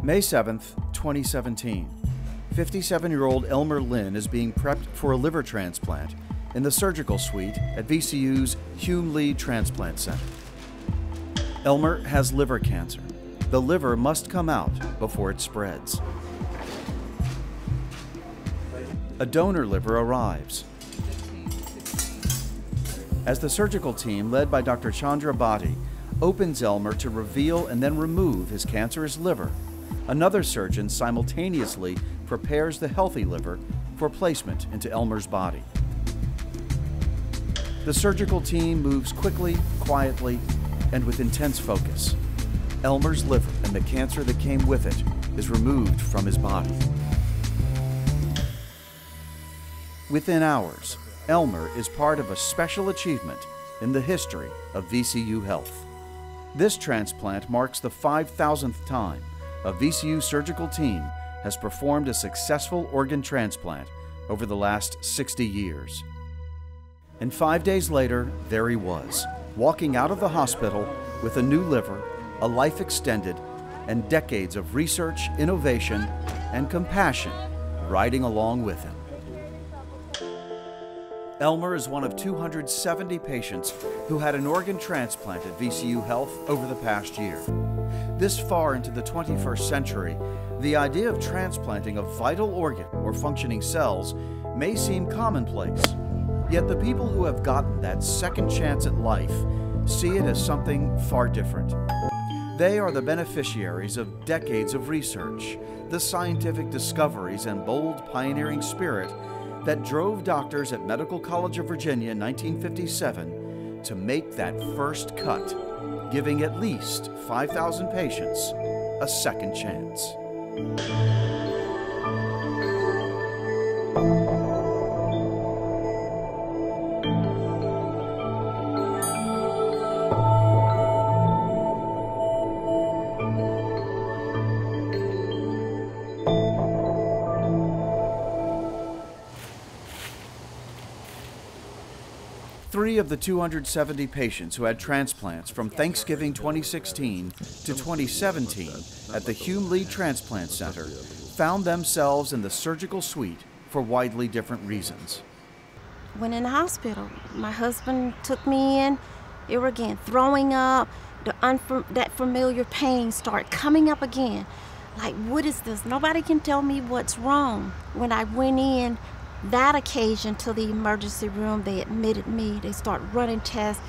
May 7th, 2017. 57-year-old Elmer Lynn is being prepped for a liver transplant in the surgical suite at VCU's Hume-Lee Transplant Center. Elmer has liver cancer. The liver must come out before it spreads. A donor liver arrives. As the surgical team, led by Dr. Chandra Bhatti, opens Elmer to reveal and then remove his cancerous liver, another surgeon simultaneously prepares the healthy liver for placement into Elmer's body. The surgical team moves quickly, quietly, and with intense focus. Elmer's liver and the cancer that came with it is removed from his body. Within hours, Elmer is part of a special achievement in the history of VCU Health. This transplant marks the 5,000th time a VCU surgical team has performed a successful organ transplant over the last 60 years. And 5 days later, there he was, walking out of the hospital with a new liver, a life extended, and decades of research, innovation, and compassion riding along with him. Elmer is one of 270 patients who had an organ transplant at VCU Health over the past year. This far into the 21st century, the idea of transplanting a vital organ or functioning cells may seem commonplace. Yet the people who have gotten that second chance at life see it as something far different. They are the beneficiaries of decades of research, the scientific discoveries and bold pioneering spirit that drove doctors at Medical College of Virginia in 1957 to make that first cut, giving at least 5,000 patients a second chance. Three of the 270 patients who had transplants from Thanksgiving 2016 to 2017 at the Hume-Lee Transplant Center found themselves in the surgical suite for widely different reasons. When in the hospital, my husband took me in. It were again throwing up. That familiar pain started coming up again. Like, what is this? Nobody can tell me what's wrong. When I went in, that occasion to the emergency room, they admitted me. They start running tests,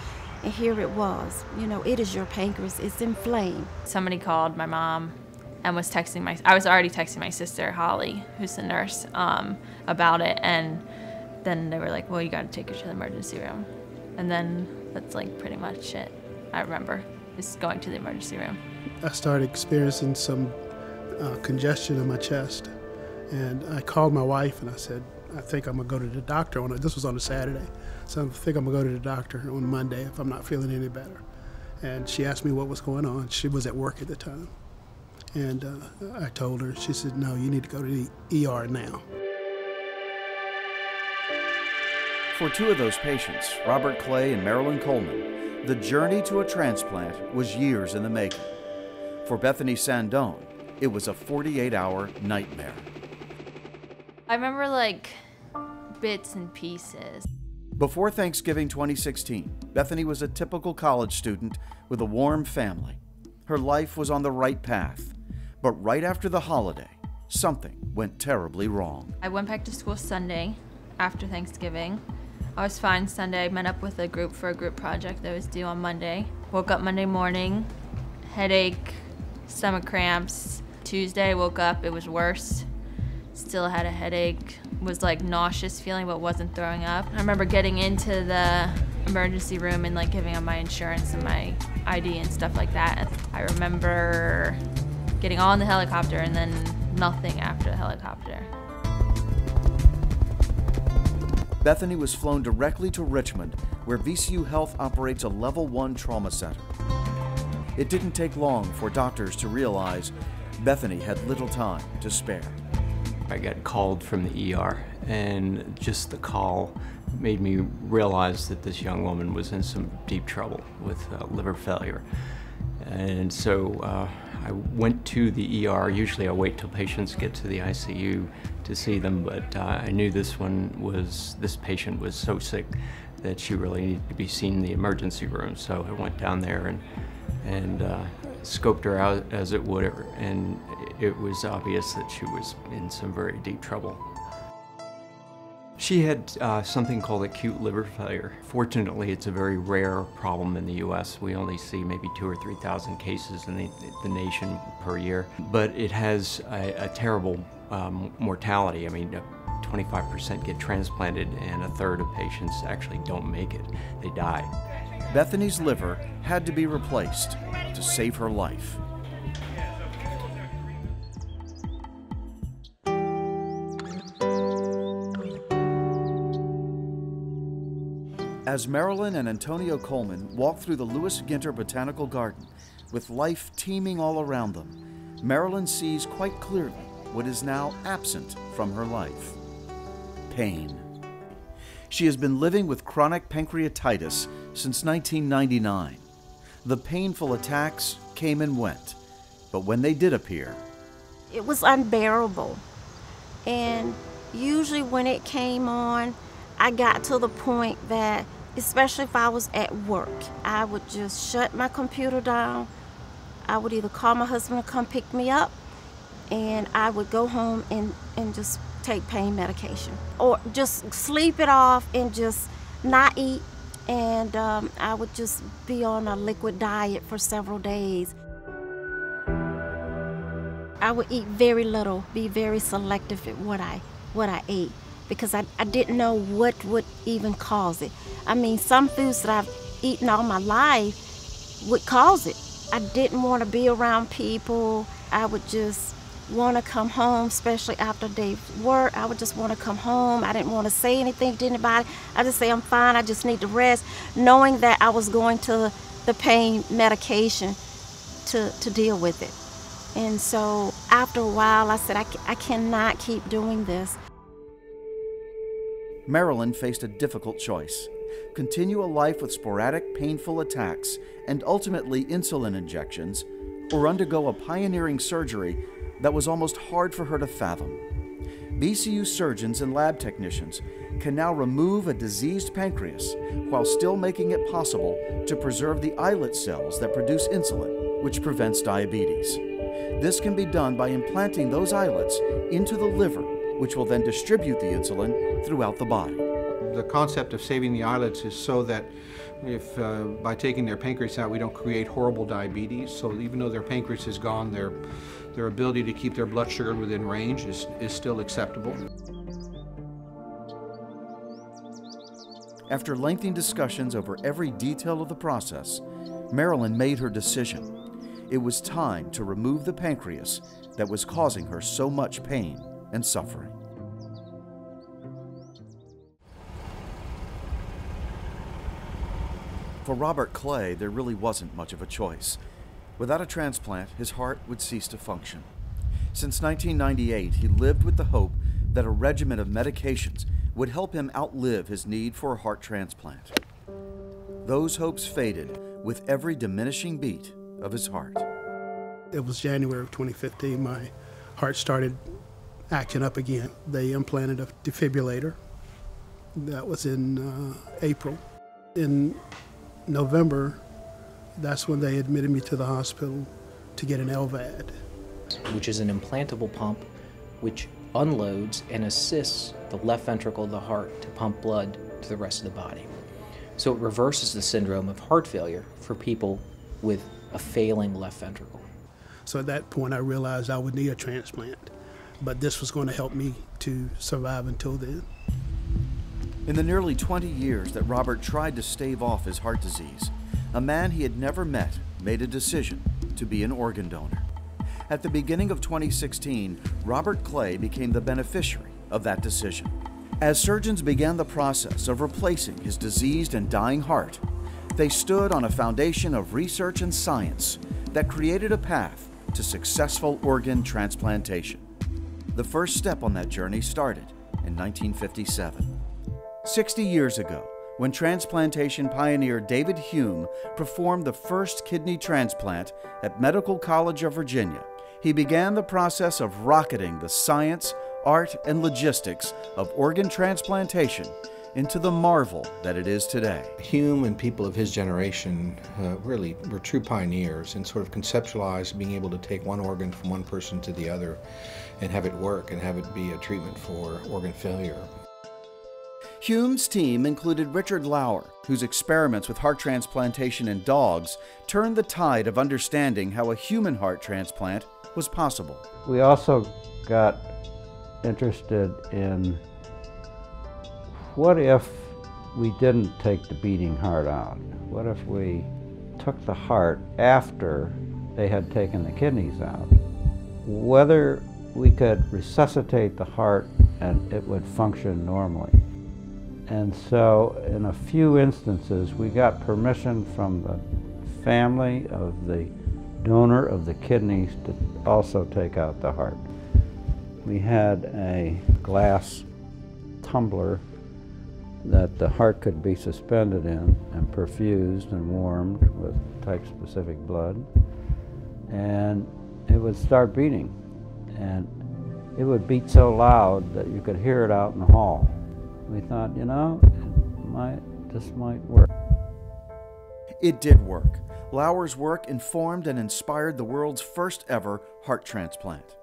and here it was. You know, it is your pancreas. It's inflamed. Somebody called my mom and was texting I was already texting my sister, Holly, who's the nurse, about it. And then they were like, well, you got to take her to the emergency room. And then that's like pretty much it. I remember just going to the emergency room. I started experiencing some congestion in my chest. And I called my wife and I said, I think I'm gonna go to the doctor this was on a Saturday. So I think I'm gonna go to the doctor on Monday if I'm not feeling any better. And she asked me what was going on. She was at work at the time. And I told her, she said, no, you need to go to the ER now. For two of those patients, Robert Clay and Marilyn Coleman, the journey to a transplant was years in the making. For Bethany Sandone, it was a 48-hour nightmare. I remember like bits and pieces. Before Thanksgiving 2016, Bethany was a typical college student with a warm family. Her life was on the right path. But right after the holiday, something went terribly wrong. I went back to school Sunday after Thanksgiving. I was fine Sunday. I met up with a group for a group project that was due on Monday. Woke up Monday morning, headache, stomach cramps. Tuesday, woke up, it was worse. Still had a headache, was like nauseous feeling but wasn't throwing up. I remember getting into the emergency room and like giving up my insurance and my ID and stuff like that. I remember getting on the helicopter and then nothing after the helicopter. Bethany was flown directly to Richmond, where VCU Health operates a Level 1 trauma center. It didn't take long for doctors to realize Bethany had little time to spare. I got called from the ER, and just the call made me realize that this young woman was in some deep trouble with liver failure. And so I went to the ER. Usually I wait till patients get to the ICU to see them, but I knew this patient was so sick that she really needed to be seen in the emergency room. So I went down there and scoped her out as it would, and it was obvious that she was in some very deep trouble. She had something called acute liver failure. Fortunately, it's a very rare problem in the U.S. We only see maybe 2,000 or 3,000 cases in the nation per year. But it has a terrible mortality. I mean, 25% get transplanted, and a third of patients actually don't make it. They die. Bethany's liver had to be replaced to save her life. As Marilyn and Antonio Coleman walk through the Lewis Ginter Botanical Garden with life teeming all around them, Marilyn sees quite clearly what is now absent from her life: pain. She has been living with chronic pancreatitis since 1999. The painful attacks came and went, but when they did appear, it was unbearable. And usually when it came on, I got to the point that, especially if I was at work, I would just shut my computer down. I would either call my husband to come pick me up, and I would go home and just take pain medication, or just sleep it off and just not eat. And I would just be on a liquid diet for several days. I would eat very little, be very selective at what I ate, because I didn't know what would even cause it. I mean, some foods that I've eaten all my life would cause it. I didn't want to be around people. I would just want to come home, especially after a day's work. I would just want to come home. I didn't want to say anything to anybody. I just say, I'm fine, I just need to rest, knowing that I was going to the pain medication to deal with it. And so after a while, I said, I cannot keep doing this. Marilyn faced a difficult choice: continue a life with sporadic painful attacks and ultimately insulin injections, or undergo a pioneering surgery that was almost hard for her to fathom. VCU surgeons and lab technicians can now remove a diseased pancreas while still making it possible to preserve the islet cells that produce insulin, which prevents diabetes. This can be done by implanting those islets into the liver, which will then distribute the insulin throughout the body. The concept of saving the islets is so that if by taking their pancreas out, we don't create horrible diabetes. So even though their pancreas is gone, their ability to keep their blood sugar within range is still acceptable. After lengthy discussions over every detail of the process, Marilyn made her decision. It was time to remove the pancreas that was causing her so much pain and suffering. For Robert Clay, there really wasn't much of a choice. Without a transplant, his heart would cease to function. Since 1998, he lived with the hope that a regimen of medications would help him outlive his need for a heart transplant. Those hopes faded with every diminishing beat of his heart. It was January of 2015. My heart started acting up again. They implanted a defibrillator. That was in April. In November, that's when they admitted me to the hospital to get an LVAD. Which is an implantable pump which unloads and assists the left ventricle of the heart to pump blood to the rest of the body. So it reverses the syndrome of heart failure for people with a failing left ventricle. So at that point I realized I would need a transplant, but this was going to help me to survive until then. In the nearly 20 years that Robert tried to stave off his heart disease, a man he had never met made a decision to be an organ donor. At the beginning of 2016, Robert Clay became the beneficiary of that decision. As surgeons began the process of replacing his diseased and dying heart, they stood on a foundation of research and science that created a path to successful organ transplantation. The first step on that journey started in 1957. 60 years ago, when transplantation pioneer David Hume performed the first kidney transplant at Medical College of Virginia. He began the process of rocketing the science, art, and logistics of organ transplantation into the marvel that it is today. Hume and people of his generation really were true pioneers and sort of conceptualized being able to take one organ from one person to the other and have it work and have it be a treatment for organ failure. Hume's team included Richard Lauer, whose experiments with heart transplantation in dogs turned the tide of understanding how a human heart transplant was possible. We also got interested in what if we didn't take the beating heart out? What if we took the heart after they had taken the kidneys out? Whether we could resuscitate the heart and it would function normally. And so in a few instances we got permission from the family of the donor of the kidneys to also take out the heart. We had a glass tumbler that the heart could be suspended in and perfused and warmed with type-specific blood, and it would start beating. And it would beat so loud that you could hear it out in the hall. We thought, you know, this might work. It did work. Lauer's work informed and inspired the world's first ever heart transplant.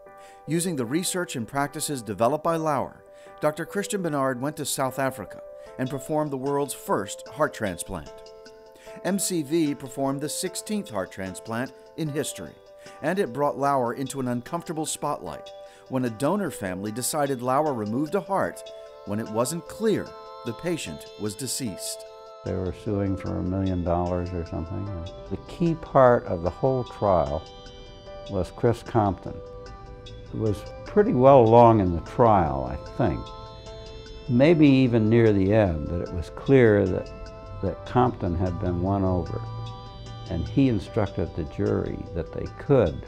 Using the research and practices developed by Lauer, Dr. Christian Bernard went to South Africa and performed the world's first heart transplant. MCV performed the 16th heart transplant in history, and it brought Lauer into an uncomfortable spotlight when a donor family decided Lauer removed a heart when it wasn't clear the patient was deceased. They were suing for $1 million or something. The key part of the whole trial was Chris Compton. It was pretty well along in the trial, I think, maybe even near the end, that it was clear that Compton had been won over, and he instructed the jury that they could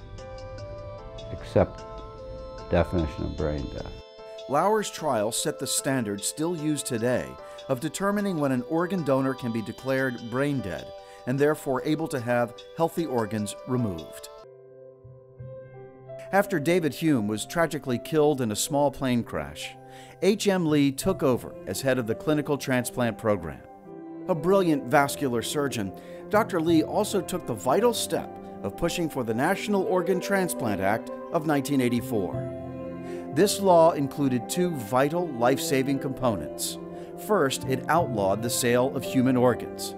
accept the definition of brain death. Lauer's trial set the standard still used today of determining when an organ donor can be declared brain dead and therefore able to have healthy organs removed. After David Hume was tragically killed in a small plane crash, H.M. Lee took over as head of the clinical transplant program. A brilliant vascular surgeon, Dr. Lee also took the vital step of pushing for the National Organ Transplant Act of 1984. This law included two vital life-saving components. First, it outlawed the sale of human organs.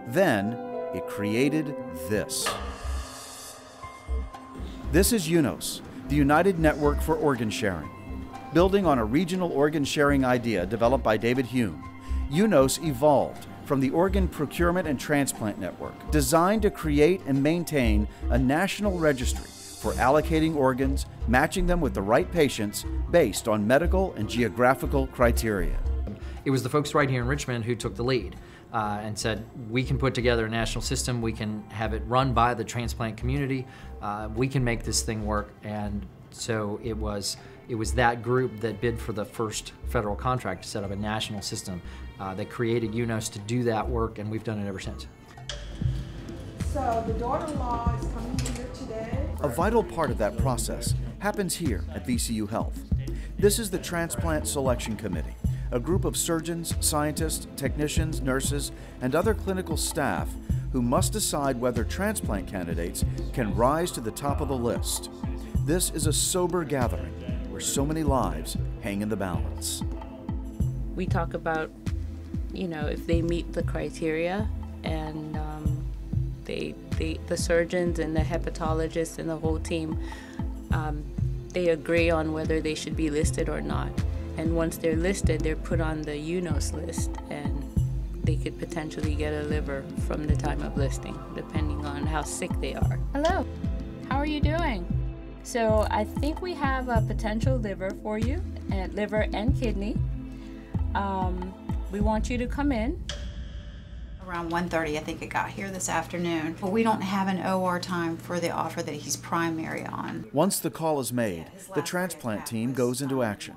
Then, it created this. This is UNOS, the United Network for Organ Sharing. Building on a regional organ sharing idea developed by David Hume, UNOS evolved from the Organ Procurement and Transplant Network, designed to create and maintain a national registry for allocating organs, matching them with the right patients based on medical and geographical criteria. It was the folks right here in Richmond who took the lead and said, we can put together a national system, we can have it run by the transplant community, we can make this thing work. And so it was that group that bid for the first federal contract to set up a national system that created UNOS to do that work, and we've done it ever since. So the daughter-in-law is coming here today. A vital part of that process happens here at VCU Health. This is the Transplant Selection Committee, a group of surgeons, scientists, technicians, nurses, and other clinical staff who must decide whether transplant candidates can rise to the top of the list. This is a sober gathering where so many lives hang in the balance. We talk about, you know, if they meet the criteria, and the surgeons and the hepatologists and the whole team, they agree on whether they should be listed or not. And once they're listed, they're put on the UNOS list, and they could potentially get a liver from the time of listing, depending on how sick they are. Hello, how are you doing? So I think we have a potential liver for you, liver and kidney. We want you to come in. Around 1:30, I think it got here this afternoon. But we don't have an OR time for the offer that he's primary on. Once the call is made, the transplant team goes into action.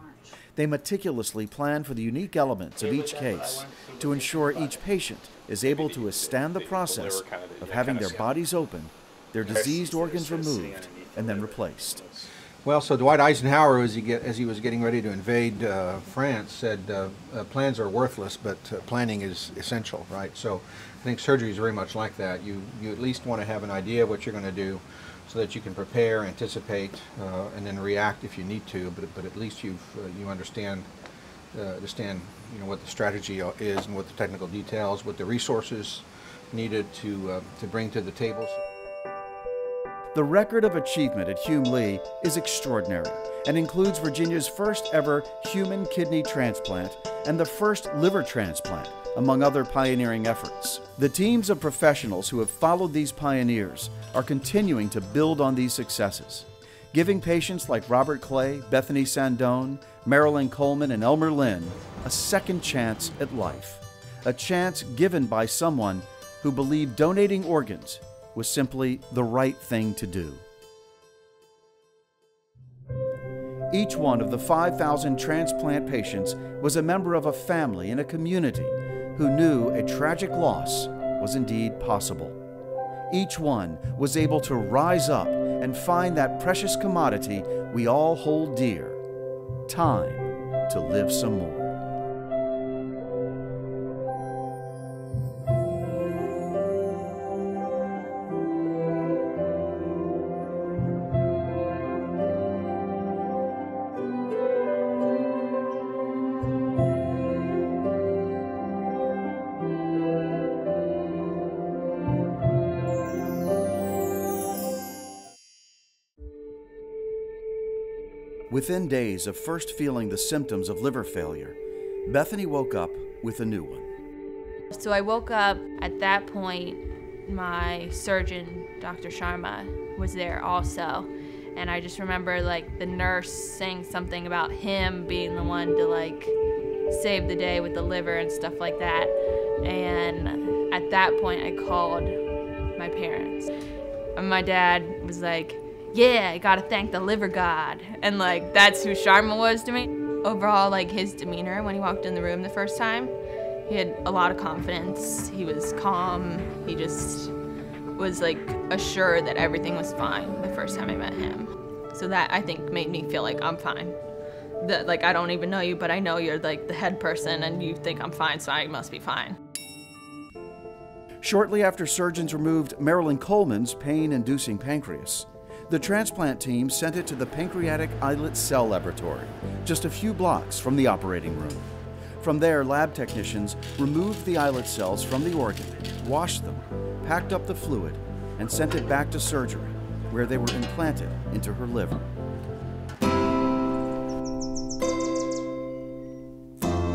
They meticulously plan for the unique elements of each case to ensure each patient is able to withstand the process of having their bodies opened, their diseased organs removed, and then replaced. Well, so Dwight Eisenhower, as he was getting ready to invade France, said plans are worthless, but planning is essential, right? So I think surgery is very much like that. You at least want to have an idea of what you're going to do so that you can prepare, anticipate, and then react if you need to, but at least you understand what the strategy is and what the technical details, what the resources needed to bring to the table. The record of achievement at Hume-Lee is extraordinary and includes Virginia's first ever human kidney transplant and the first liver transplant, among other pioneering efforts. The teams of professionals who have followed these pioneers are continuing to build on these successes, giving patients like Robert Clay, Bethany Sandone, Marilyn Coleman, and Elmer Lynn a second chance at life, a chance given by someone who believed donating organs was simply the right thing to do. Each one of the 5,000 transplant patients was a member of a family and a community who knew a tragic loss was indeed possible. Each one was able to rise up and find that precious commodity we all hold dear, time to live some more. Within days of first feeling the symptoms of liver failure, Bethany woke up with a new one. So I woke up. At that point, my surgeon, Dr. Sharma, was there also. And I just remember the nurse saying something about him being the one to save the day with the liver and stuff like that. And at that point, I called my parents. And my dad was like, yeah, I gotta thank the liver god. And that's who Sharma was to me. Overall, his demeanor when he walked in the room the first time, he had a lot of confidence. He was calm. He just was assured that everything was fine the first time I met him. So that, I think, made me feel like I'm fine. That I don't even know you, but I know you're the head person and you think I'm fine, so I must be fine. Shortly after surgeons removed Marilyn Coleman's pain-inducing pancreas, the transplant team sent it to the pancreatic islet cell laboratory, just a few blocks from the operating room. From there, lab technicians removed the islet cells from the organ, washed them, packed up the fluid, and sent it back to surgery, where they were implanted into her liver.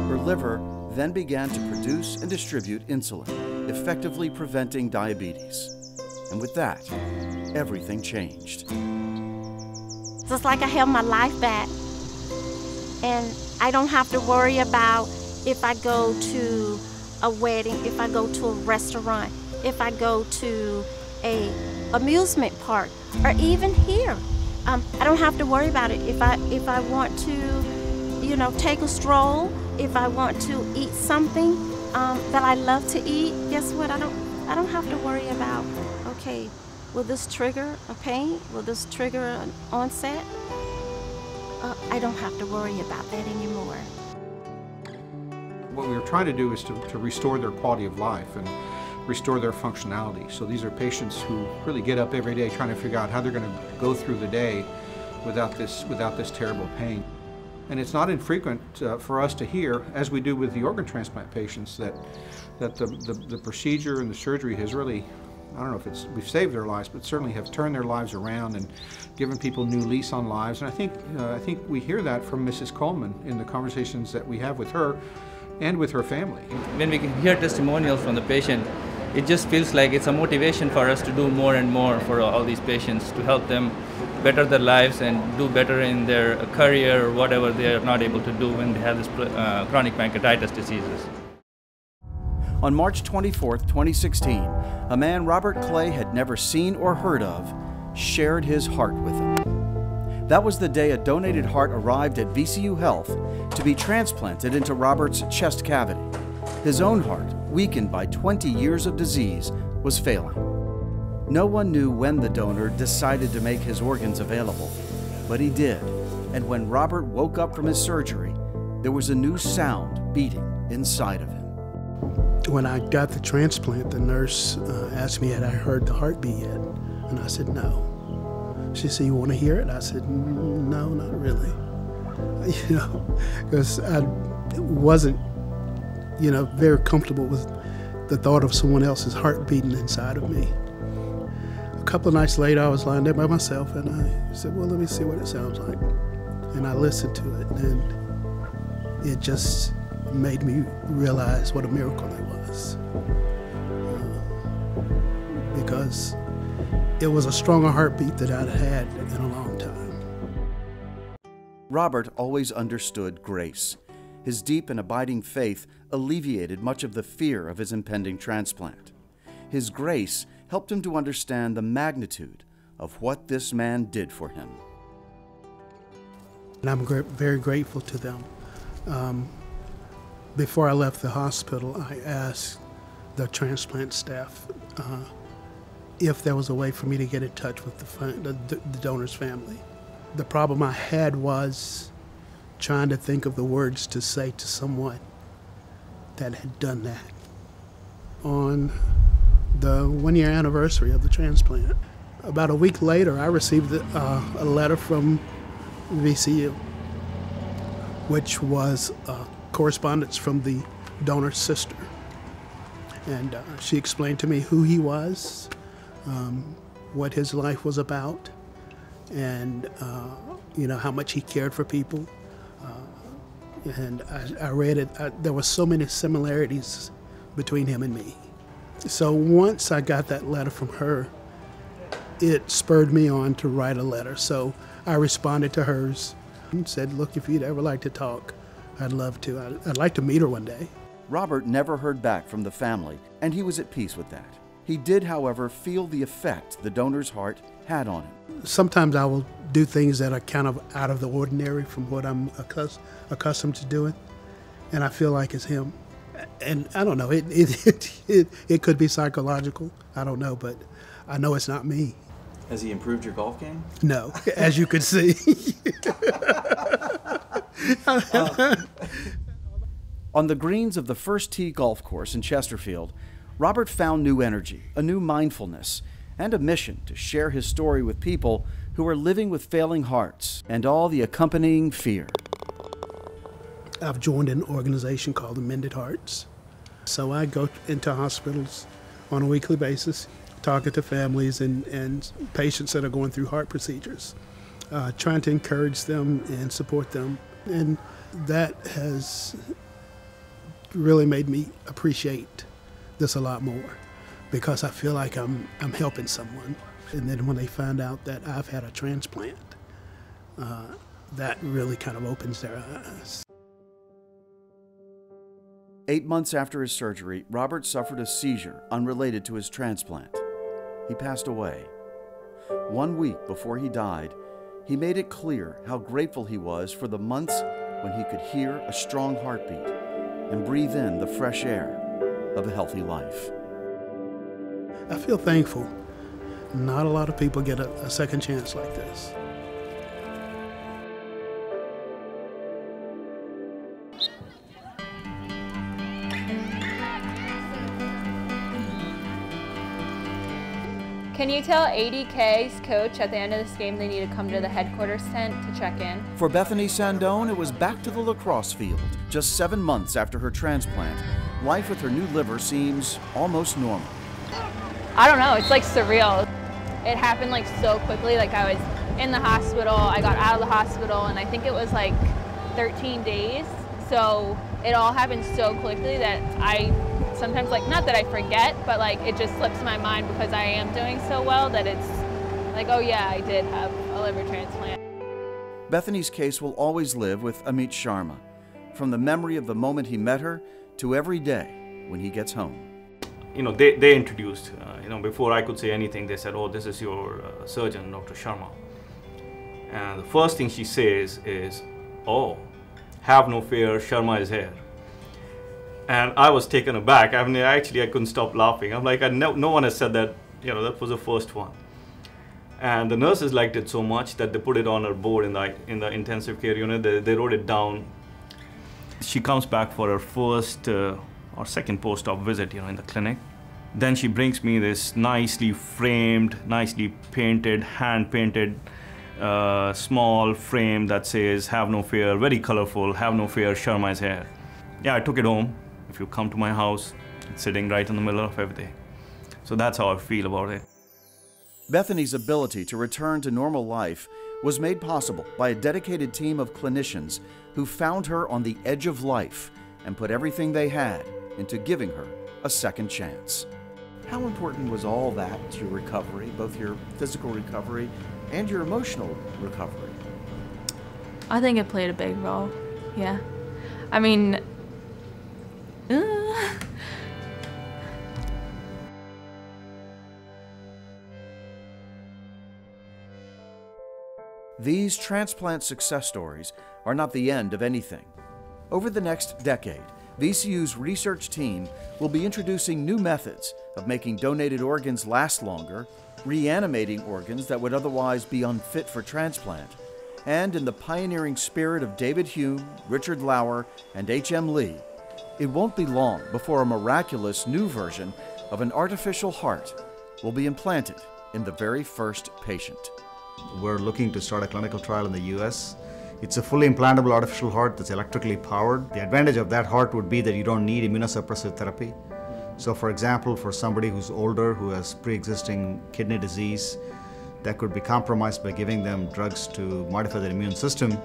Her liver then began to produce and distribute insulin, effectively preventing diabetes. And with that, everything changed. It's like I have my life back, and I don't have to worry about if I go to a wedding, if I go to a restaurant, if I go to a amusement park, or even here. I don't have to worry about it. If I want to, take a stroll, if I want to eat something that I love to eat, guess what? I don't have to worry about, okay, will this trigger a pain? Will this trigger an onset? I don't have to worry about that anymore. What we were trying to do is to restore their quality of life and restore their functionality. So these are patients who really get up every day trying to figure out how they're going to go through the day without this terrible pain. And it's not infrequent for us to hear, as we do with the organ transplant patients, that the procedure and the surgery has really, I don't know if we've saved their lives, but certainly have turned their lives around and given people new lease on lives. And I think we hear that from Mrs. Coleman in the conversations that we have with her and with her family. When we hear testimonials from the patient, it just feels like it's a motivation for us to do more and more for all these patients, to help them better their lives and do better in their career or whatever they are not able to do when they have this chronic pancreatitis diseases. On March 24, 2016, a man Robert Clay had never seen or heard of shared his heart with him. That was the day a donated heart arrived at VCU Health to be transplanted into Robert's chest cavity. His own heart, weakened by 20 years of disease, was failing. No one knew when the donor decided to make his organs available, but he did. And when Robert woke up from his surgery, there was a new sound beating inside of him. When I got the transplant, the nurse asked me had I heard the heartbeat yet, and I said no. She said, "You want to hear it?" I said, "No, not really." You know, because I wasn't, very comfortable with the thought of someone else's heart beating inside of me. A couple of nights later, I was lying there by myself, and I said, "Well, let me see what it sounds like." And I listened to it, and it just made me realize what a miracle it was. Because it was a stronger heartbeat that I'd had in a long time. Robert always understood grace. His deep and abiding faith alleviated much of the fear of his impending transplant. His grace helped him to understand the magnitude of what this man did for him. And I'm very grateful to them. Before I left the hospital, I asked the transplant staff if there was a way for me to get in touch with the donor's family. The problem I had was trying to think of the words to say to someone that had done that. On the 1-year anniversary of the transplant, about a week later, I received a letter from VCU, which was correspondence from the donor's sister. And she explained to me who he was, what his life was about, and how much he cared for people. And I read it. There were so many similarities between him and me. So once I got that letter from her, it spurred me on to write a letter. So I responded to hers and said, "Look, if you'd ever like to talk, I'd love to. I'd like to meet her one day." Robert never heard back from the family, and he was at peace with that. He did, however, feel the effect the donor's heart had on him. Sometimes I will do things that are kind of out of the ordinary from what I'm accustomed to doing, and I feel like it's him. And I don't know, it could be psychological, I don't know, but I know it's not me. Has he improved your golf game? No, as you can see. On the greens of the First Tee golf course in Chesterfield, Robert found new energy, a new mindfulness, and a mission to share his story with people who are living with failing hearts and all the accompanying fear. I've joined an organization called the Mended Hearts. So I go into hospitals on a weekly basis, talking to families and patients that are going through heart procedures, trying to encourage them and support them. And that has really made me appreciate this a lot more, because I feel like I'm helping someone. And then when they find out that I've had a transplant, that really kind of opens their eyes. 8 months after his surgery, Robert suffered a seizure unrelated to his transplant. He passed away. 1 week before he died, he made it clear how grateful he was for the months when he could hear a strong heartbeat and breathe in the fresh air of a healthy life. I feel thankful. Not a lot of people get a second chance like this. Can you tell ADK's coach at the end of this game they need to come to the headquarters tent to check in? For Bethany Sandone, it was back to the lacrosse field. Just 7 months after her transplant, life with her new liver seems almost normal. I don't know, it's like surreal. It happened like so quickly. Like I was in the hospital, I got out of the hospital, and I think it was like 13 days. So it all happened so quickly that I sometimes, like, not that I forget, but like it just slips my mind because I am doing so well that it's like, oh yeah, I did have a liver transplant. Bethany's case will always live with Amit Sharma, from the memory of the moment he met her to every day when he gets home. You know, they introduced, before I could say anything, they said, "Oh, this is your surgeon, Dr. Sharma." And the first thing she says is, "Oh, have no fear, Sharma is here." And I was taken aback. I mean, actually, I couldn't stop laughing. I'm like, no one has said that, that was the first one. And the nurses liked it so much that they put it on her board in the intensive care unit. They wrote it down. She comes back for her first or second post-op visit, in the clinic. Then she brings me this nicely framed, nicely painted, hand-painted, small frame that says, "Have no fear," very colorful, "Have no fear, Sharma is here." Yeah, I took it home. If you come to my house, it's sitting right in the middle of everything. So that's how I feel about it. Bethany's ability to return to normal life was made possible by a dedicated team of clinicians who found her on the edge of life and put everything they had into giving her a second chance. How important was all that to your recovery, both your physical recovery and your emotional recovery? I think it played a big role, yeah. I mean, These transplant success stories are not the end of anything. Over the next decade, VCU's research team will be introducing new methods of making donated organs last longer, reanimating organs that would otherwise be unfit for transplant, and in the pioneering spirit of David Hume, Richard Lauer, and H.M. Lee, it won't be long before a miraculous new version of an artificial heart will be implanted in the very first patient. We're looking to start a clinical trial in the US. It's a fully implantable artificial heart that's electrically powered. The advantage of that heart would be that you don't need immunosuppressive therapy. So for example, for somebody who's older, who has pre-existing kidney disease, that could be compromised by giving them drugs to modify their immune system,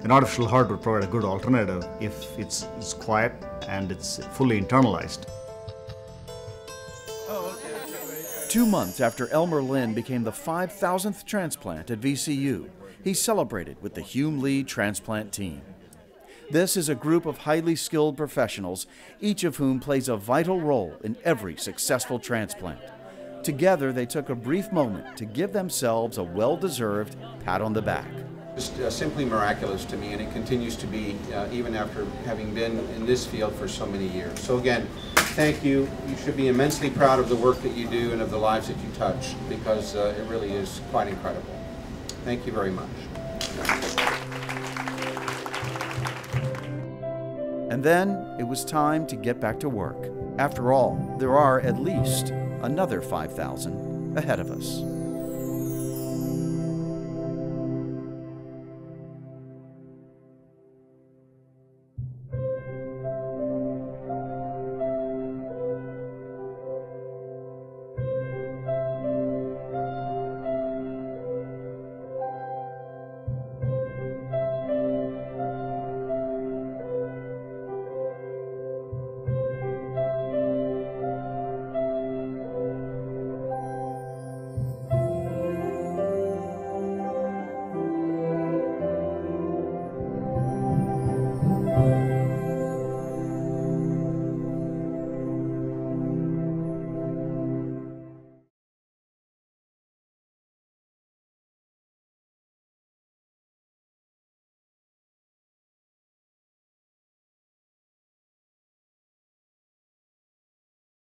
an artificial heart would provide a good alternative if it's quiet and it's fully internalized. 2 months after Elmer Lynn became the 5,000th transplant at VCU, he celebrated with the Hume-Lee Transplant team. This is a group of highly skilled professionals, each of whom plays a vital role in every successful transplant. Together, they took a brief moment to give themselves a well-deserved pat on the back. It's simply miraculous to me, and it continues to be even after having been in this field for so many years. So again, thank you. You should be immensely proud of the work that you do and of the lives that you touch, because it really is quite incredible. Thank you very much. And then it was time to get back to work. After all, there are at least another 5,000 ahead of us.